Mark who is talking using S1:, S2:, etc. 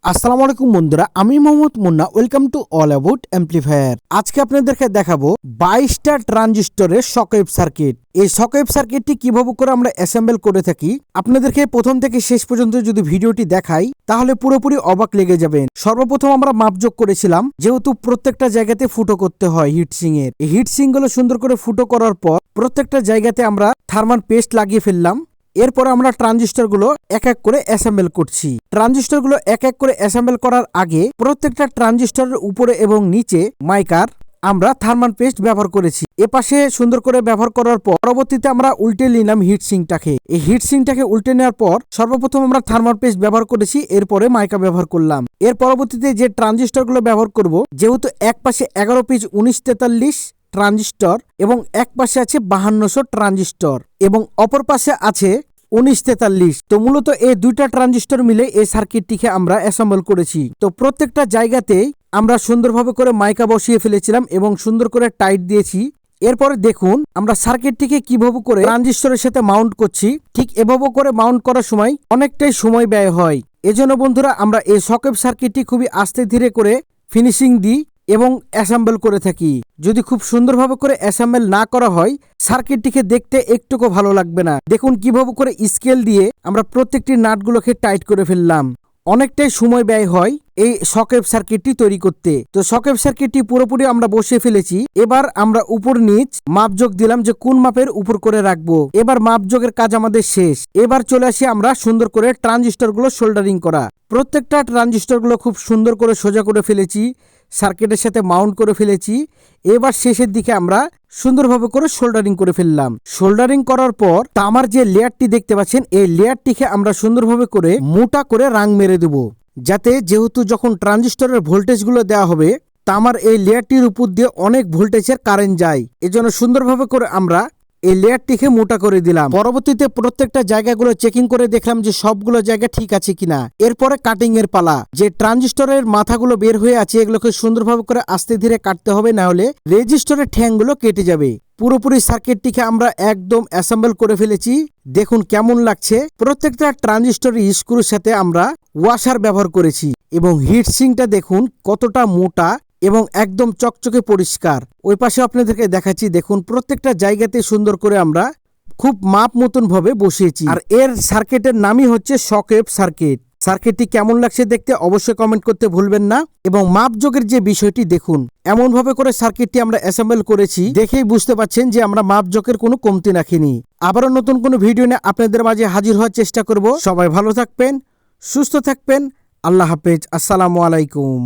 S1: আসসালামু আলাইকুম বন্ধুরা, আমি Mohammad Munna. Welcome to all about amplifier. আজকে আপনাদেরকে দেখাবো 22টা ট্রানজিস্টরের শকওয়েভ সার্কিট। এই শকওয়েভ সার্কিটটি কিভাবে করে আমরা অ্যাসেম্বল করে থাকি, আপনাদেরকে প্রথম থেকে শেষ পর্যন্ত যদি ভিডিওটি দেখাই তাহলে পুরোপুরি অবাক লেগে যাবেন। সর্বপ্রথম আমরা মাপযোগ করেছিলাম, যেহেতু প্রত্যেকটা জায়গাতে ফুটো করতে হয় হিটসিং এর। এই হিটসিং গুলো সুন্দর করে ফুটো করার পর প্রত্যেকটা জায়গাতে আমরা থার্মাল পেস্ট লাগিয়ে ফেললাম। এরপর আমরা ট্রানজিস্টরগুলো এক এক করে অ্যাসেম্বল করছি। ট্রানজিস্টরগুলো এক এক করে অ্যাসেম্বল করার আগে প্রত্যেকটা ট্রানজিস্টরের উপরে এবং নিচে মাইকার আমরা থার্মাল পেস্ট ব্যবহার করেছি। এপাশে সুন্দর করে ব্যবহার করার পর পরবর্তীতে আমরা উল্টে নিলাম হিটসিংটাকে। এই হিটসিংটাকে উল্টে নেওয়ার পর সর্বপ্রথম আমরা থার্মাল পেস্ট ব্যবহার করেছি, এরপরে মাইকা ব্যবহার করলাম। এর পরবর্তীতে যে ট্রানজিস্টরগুলো ব্যবহার করব, যেহেতু এক পাশে 11 পিচ 1943 ট্রানজিস্টর এবং এক পাশে আছে 5200 ট্রানজিস্টর এবং অপর পাশে আছে 1943, তো মূলত এই দুইটা ট্রানজিস্টর মিলে এই সার্কিটটিকে আমরা অ্যাসেম্বল করেছি। তো প্রত্যেকটা জায়গাতেই আমরা সুন্দরভাবে করে মাইকা বসিয়ে ফেলেছিলাম এবং সুন্দর করে টাইট দিয়েছি। এরপরে দেখুন আমরা সার্কিটটিকে কিভাবে করে ট্রানজিস্টরের সাথে মাউন্ট করছি। ঠিক এভাবে করে মাউন্ট করার সময় অনেকটাই সময় ব্যয় হয়। এজন্য বন্ধুরা আমরা এই শকওয়েভ সার্কিটটি খুবই আস্তে ধীরে করে ফিনিশিং দিই এবং অ্যাসেম্বল করে থাকি। যদি খুব সুন্দরভাবে করে অ্যাসেম্বল না করা হয়, সার্কিটটিকে দেখতে একটুকু ভালো লাগবে না। দেখুন কিভাবে করে স্কেল দিয়ে আমরা প্রত্যেকটি নাটগুলোকে টাইট করে ফেললাম। অনেকটাই সময় ব্যয় হয় এই শকওয়েভ সার্কিটটি তৈরি করতে। তো শকওয়েভ সার্কিটটি পুরোপুরি আমরা বসিয়ে ফেলেছি। এবার আমরা উপর নিচ মাপযোগ দিলাম যে কোন মাপের উপর করে রাখবো। এবার মাপযোগের কাজ আমাদের শেষ। এবার চলে আসি আমরা সুন্দর করে ট্রানজিস্টরগুলো সোল্ডারিং করা। প্রত্যেকটা ট্রানজিস্টরগুলো খুব সুন্দর করে সোজা করে ফেলেছি, সার্কিটের সাথে মাউন্ট করে ফেলেছি। এবার শেষের দিকে আমরা সুন্দরভাবে করে সোল্ডারিং করে ফেললাম। সোল্ডারিং করার পর তামার যে লেয়ারটি দেখতে পাচ্ছেন, এই লেয়ারটিকে আমরা সুন্দরভাবে করে মোটা করে রাং মেরে দেব, যাতে যেহেতু যখন ট্রানজিস্টরের ভোল্টেজগুলো দেওয়া হবে, তামার এই লেয়ারটির উপর দিয়ে অনেক ভোল্টেজের কারেন্ট যায়। এজন্য সুন্দরভাবে করে আমরা এই লেয়ারটিকে মোটা করে দিলাম। পরবর্তীতে প্রত্যেকটা জায়গাগুলো চেকিং করে দেখলাম যে সবগুলো জায়গা ঠিক আছে কিনা। এরপরে কাটিং এর পালা। যে ট্রানজিস্টরের মাথাগুলো বের হয়ে আছে, এগুলোকে সুন্দরভাবে করে আস্তে ধীরে কাটতে হবে, না হলে রেজিস্টরের ঠ্যাংগুলো কেটে যাবে। পুরোপুরি সার্কিটটিকে আমরা একদম অ্যাসেম্বল করে ফেলেছি। দেখুন কেমন লাগছে। প্রত্যেকটা ট্রানজিস্টরের স্ক্রুর সাথে আমরা ওয়াশার ব্যবহার করেছি এবং হিটসিংটা দেখুন কতটা মোটা এবং একদম চকচকে পরিষ্কার। ওই পাশে আপনাদেরকে দেখাচ্ছি, দেখুন প্রত্যেকটা জায়গাতে সুন্দর করে আমরা খুব মাপ মতন ভাবে বসিয়েছি। আর এর সার্কিটের নামই হচ্ছে শকওয়েভ সার্কিট। সার্কিটটি কেমন লাগছে দেখতে অবশ্যই কমেন্ট করতে ভুলবেন না। এবং মাপযোগের যে বিষয়টি দেখুন, এমন ভাবে করে সার্কিটটি আমরা অ্যাসেম্বল করেছি, দেখেই বুঝতে পাচ্ছেন যে আমরা মাপযোগের কোনো কমতি রাখিনি। আবারও নতুন কোনো ভিডিও নিয়ে আপনাদের মাঝে হাজির হওয়ার চেষ্টা করব। সবাই ভালো থাকবেন, সুস্থ থাকবেন। আল্লাহ হাফেজ। আসসালামু আলাইকুম।